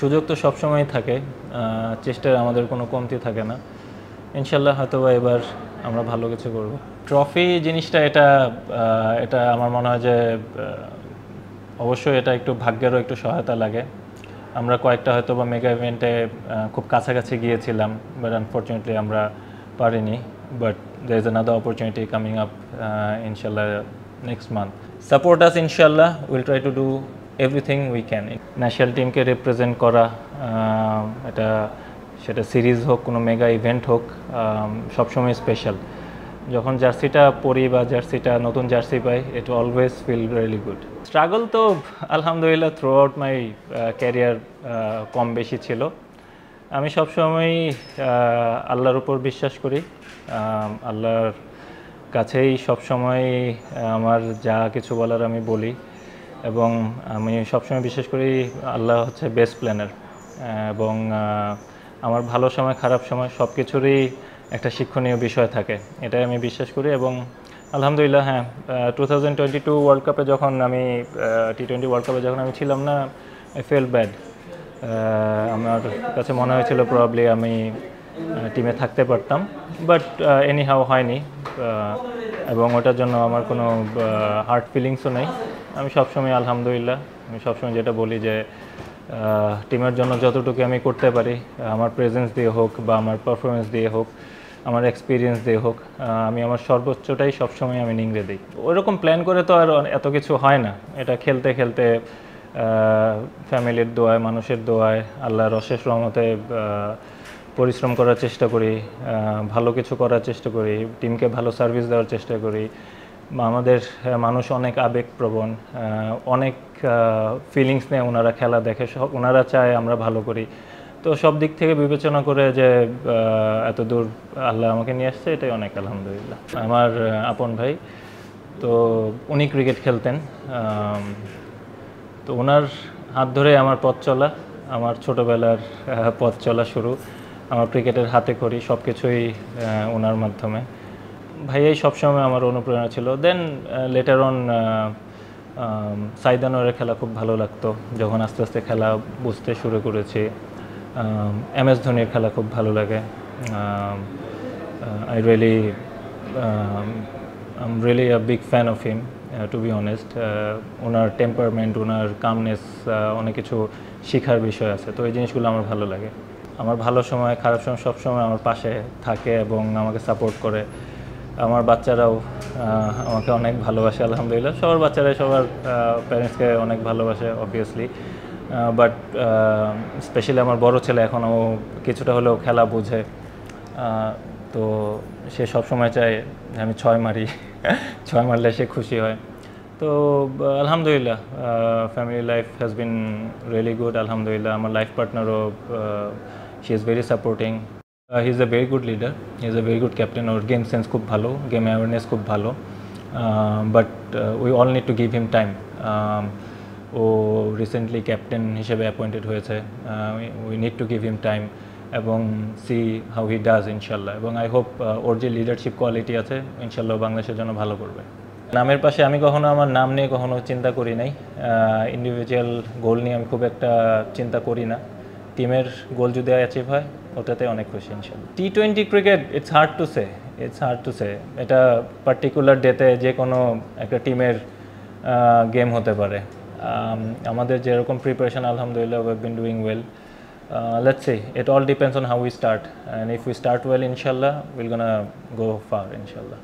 সুযোগ তো সবসময়ই থাকে, চেষ্টার আমাদের কোনো কমতি থাকে না। ইনশাল্লাহ হয়তোবা এবার আমরা ভালো কিছু করব। ট্রফি জিনিসটা এটা আমার মনে হয় যে অবশ্যই এটা একটু ভাগ্যেরও একটু সহায়তা লাগে। আমরা কয়েকটা হয়তোবা মেগা ইভেন্টে খুব কাছাকাছি গিয়েছিলাম, বাট আনফর্চুনেটলি আমরা পারিনি। But there is another opportunity coming up, inshallah, next month. Support us, inshallah. We'll try to do everything we can. National টিমকে রিপ্রেজেন্ট করা, এটা সেটা সিরিজ হোক, কোনো মেগা ইভেন্ট হোক, সবসময় স্পেশাল। যখন জার্সিটা পরি বা জার্সিটা নতুন জার্সি পাই, it always feel really good. Struggle তো আলহামদুলিল্লাহ থ্রু আউট মাই ক্যারিয়ার কম বেশি ছিল। আমি সবসময়ই আল্লাহর উপর বিশ্বাস করি, আল্লাহর কাছেই সবসময় আমার যা কিছু বলার আমি বলি, এবং আমি সবসময় বিশ্বাস করি আল্লাহ হচ্ছে বেস্ট প্ল্যানার, এবং আমার ভালো সময় খারাপ সময় সব কিছুরই একটা শিক্ষণীয় বিষয় থাকে, এটাই আমি বিশ্বাস করি। এবং আলহামদুলিল্লাহ, হ্যাঁ, 2022 ওয়ার্ল্ড কাপে যখন আমি T20 ওয়ার্ল্ড কাপে যখন আমি ছিলাম না, আই ফেল ব্যাড। আমার কাছে মনে হয়েছিল প্রবাবলি আমি টিমে থাকতে পারতাম, বাট এনিহাউ হয়নি, এবং ওটার জন্য আমার কোনো হার্ট ফিলিংসও নেই। আমি সবসময় আলহামদুলিল্লাহ, আমি সবসময় যেটা বলি যে টিমের জন্য যতটুকু আমি করতে পারি, আমার প্রেজেন্স দিয়ে হোক বা আমার পারফরমেন্স দিয়ে হোক, আমার এক্সপিরিয়েন্স দিয়ে হোক, আমি আমার সর্বোচ্চটাই সবসময় আমি নিংড়ে দিই। ওইরকম প্ল্যান করে তো আর এত কিছু হয় না, এটা খেলতে খেলতে ফ্যামিলির দোয়ায়, মানুষের দোয়ায়, আল্লাহর অশেষ রহমতে পরিশ্রম করার চেষ্টা করি, ভালো কিছু করার চেষ্টা করি, টিমকে ভালো সার্ভিস দেওয়ার চেষ্টা করি। আমাদের মানুষ অনেক আবেগপ্রবণ, অনেক ফিলিংস নিয়ে ওনারা খেলা দেখে, ওনারা চায় আমরা ভালো করি। তো সব দিক থেকে বিবেচনা করে যে এত দূর আল্লাহ আমাকে নিয়ে আসছে, এটাই অনেক আলহামদুলিল্লাহ। আমার আপন ভাই, তো উনি ক্রিকেট খেলতেন, তো ওনার হাত ধরে আমার পথ চলা, আমার ছোটোবেলার পথ চলা শুরু, আমার ক্রিকেটের হাতে খড়ি সব কিছুই ওনার মাধ্যমে। ভাইয়াই সবসময় আমার অনুপ্রেরণা ছিল। দেন লেটার অন সাইদ আনোয়ারের খেলা খুব ভালো লাগতো, যখন আস্তে আস্তে খেলা বুঝতে শুরু করেছি। MS ধোনির খেলা খুব ভালো লাগে। I really I am really a big fan of him, to be honest. ওনার টেম্পারমেন্ট, ওনার কামনেস, অনেক কিছু শেখার বিষয় আছে, তো এই জিনিসগুলো আমার ভালো লাগে। আমার ভালো সময় খারাপ সময় সবসময় আমার পাশে থাকে এবং আমাকে সাপোর্ট করে। আমার বাচ্চারাও আমাকে অনেক ভালোবাসে আলহামদুলিল্লাহ। সবার বাচ্চারাই সবার প্যারেন্টসকে অনেক ভালোবাসে অবভিয়াসলি, বাট স্পেশালি আমার বড় ছেলে এখনও কিছুটা হলেও খেলা বুঝে, তো সে সবসময় চায় আমি 6 মারি, 6 মারলে সে খুশি হয়। তো আলহামদুলিল্লাহ, family life has been really good আলহামদুলিল্লাহ। আমার লাইফ পার্টনারও, she is very supporting. He is a very good leader, he is a very good captain. ওর গেম সেন্স খুব ভালো, গেম অ্যাওয়ারনেস খুব ভালো, but we all need to give him time. ও recently captain হিসেবে appointed হয়েছে, we need to give him time এবং see how he does ইনশাল্লাহ। এবং আই হোপ ওর যে লিডারশিপ কোয়ালিটি আছে ইনশাল্লাহ বাংলাদেশের জন্য ভালো করবে। নামের পাশে আমি কখনো আমার নাম নিয়ে কখনো চিন্তা করি নাই, ইন্ডিভিজুয়াল গোল নিয়ে আমি খুব একটা চিন্তা করি না। টিমের গোল যদি অ্যাচিভ হয় ওটাতে অনেক খুশি ইনশাল্লাহ। T20 cricket, it's hard to say. এটা পার্টিকুলার ডেতে যে কোনো একটা টিমের গেম হতে পারে। আমাদের যেরকম প্রিপারেশন আলহামদুলিল্লাহ, we have been doing well. Let's see, it all depends on how we start, and if we start well inshallah we're gonna go far inshallah.